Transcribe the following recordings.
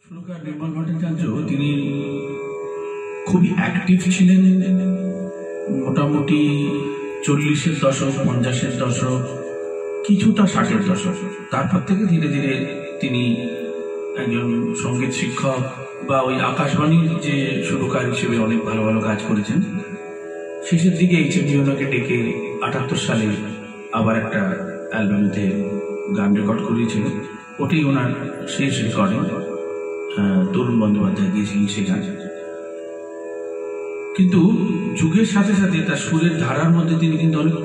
সুরকার নির্মল ভট্টাচার্য তিনি খুবই অ্যাক্টিভ ছিলেন। মোটামুটি 40-এর দশক, 50-এর দশক, কিছুটা 60-এর দশক। তারপর থেকে ধীরে ধীরে তিনি একজন সঙ্গীত শিক্ষক বা ওই আকাশবাণীর যে সুরকার হিসেবে অনেক ভালো ভালো কাজ করেছেন। শেষের দিকে HMV ওনাকে ডেকে 78 সালে আবার একটা অ্যালবামেতে গান রেকর্ড করিয়েছিল। ওটাই ওনার শেষ রেকর্ডিং। তরুণ বন্দ্যোপাধ্যায় দিয়েছিলেন সেই গান। কিন্তু যুগের সাথে সাথে তার সুরের ধারার মধ্যে তিনি কিন্তু অনেক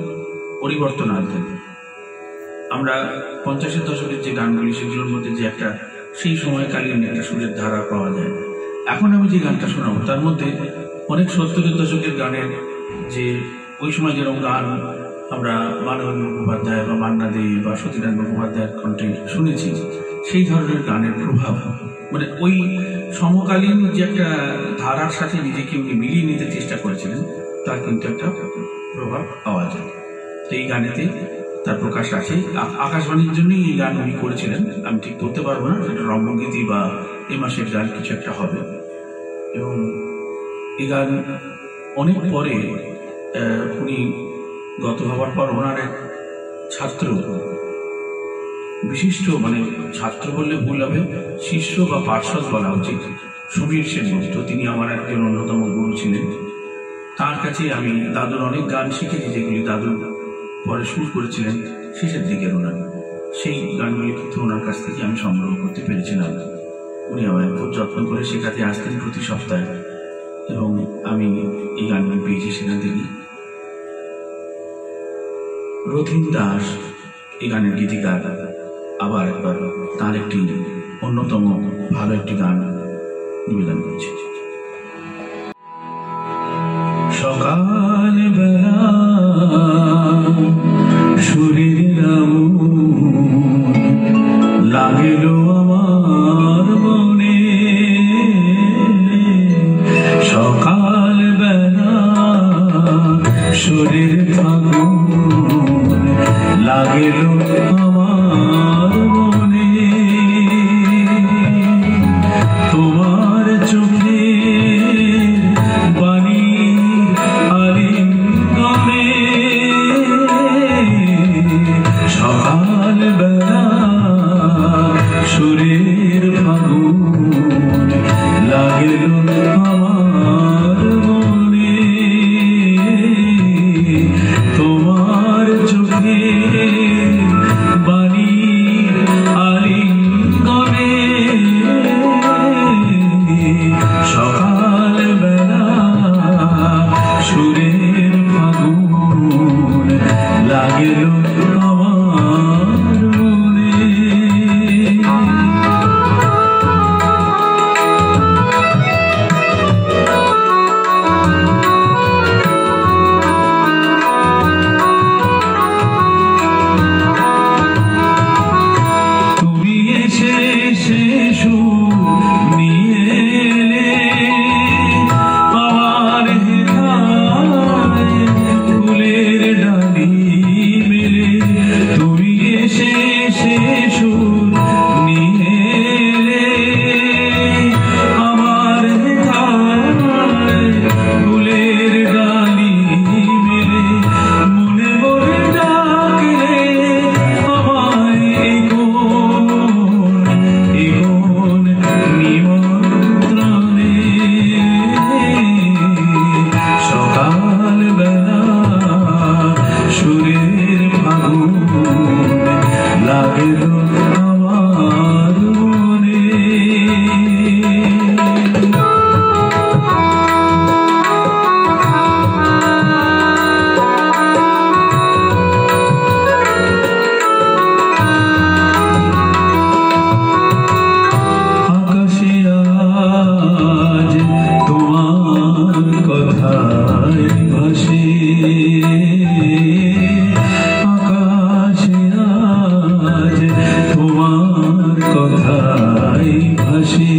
পরিবর্তন আনতেন। আমরা 50-এর দশকের যে গানগুলি, সেগুলোর মধ্যে যে একটা সেই সময়কালীন একটা সুরের ধারা পাওয়া যায়। এখন আমি যে গানটা শোনাবো তার মধ্যে অনেক 70-এর দশকের গানের যে ওই সময় যেরকম গান আমরা মানবেন্দ্র মুখোপাধ্যায় বা মান্না দে বা সতীনারায়ণ মুখোপাধ্যায়ের কণ্ঠে শুনেছি, সেই ধরনের গানের প্রভাব, মানে ওই সমকালীন যে একটা ধারার সাথে নিজেকে উনি মিলিয়ে নিতে চেষ্টা করেছিলেন, তার কিন্তু একটা প্রভাব পাওয়া যায়। তো এই গানেতে তার প্রকাশ আছে। আকাশবাণীর জন্যই এই গান উনি করেছিলেন। আমি ঠিক বলতে পারবো না সেটা রঙ্গগীতি বা এ মাসের গান কিছু একটা হবে। এবং এই গান অনেক পরে উনি গত হওয়ার পর ওনার এক ছাত্র, বিশিষ্ট, মানে ছাত্র বললে ভুল হবে, শিষ্য বা পার্ষদ বলা উচিত, সমীর সেনগুপ্ত, তিনি আমার একজন অন্যতম গুরু ছিলেন। তার কাছে আমি দাদুর অনেক গান শিখেছি, যেগুলি দাদু পরে সুর করেছিলেন শেষের দিকের ওনার। সেই গানগুলি কিন্তু ওনার কাছ থেকে আমি সংগ্রহ করতে পেরেছিলাম। উনি আমায় খুব যত্ন করে শেখাতে আসতেন প্রতি সপ্তাহে, এবং আমি এই গানগুলি পেয়েছি সেখান থেকে। রথীন দাস এই গানের গীতিকার। আবার একবার তার একটি অন্যতম ভালো একটি গান নিবেদন করছি। সকাল বেলা সুরের লাগিল আমার মনে, সকাল বেলা সুরের লাগিল আমার মনে, তোমার চোখে বাণী আলিঙ্গনে, সকাল বেলা সুরের ফাগুন লাগিল আমার মনে, তোমার চোখে বাণী আলিঙ্গনে, সকাল বেলা সুরের ফাগুন লাগিল আমার মনে। তুমি এসে সুর নিয়ে এলে আমার হেথায় ফুলের ডালি মেলে, তুমি এসে সুর নিয়ে এলে আমার হেথায় ফুলের ডালি মেলে, মনে মনে ডাকলে আমায় এগোন নিমন্ত্রণে, সকাল বেলা সুরের ফাগুন লাগিল আমার মনে। আকাশে আজ তোমার কথাই ভাসে, আকাশে আজ তোমার কথাই ভাসে,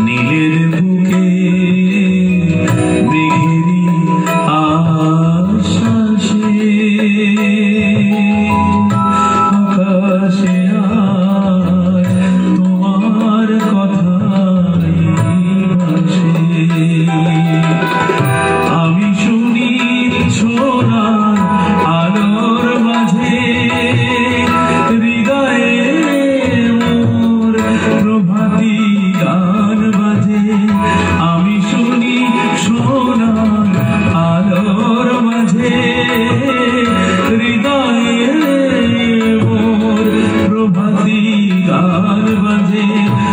নীলের বুকে মেঘেরি আশ্বাসে, আকাশে আজ রে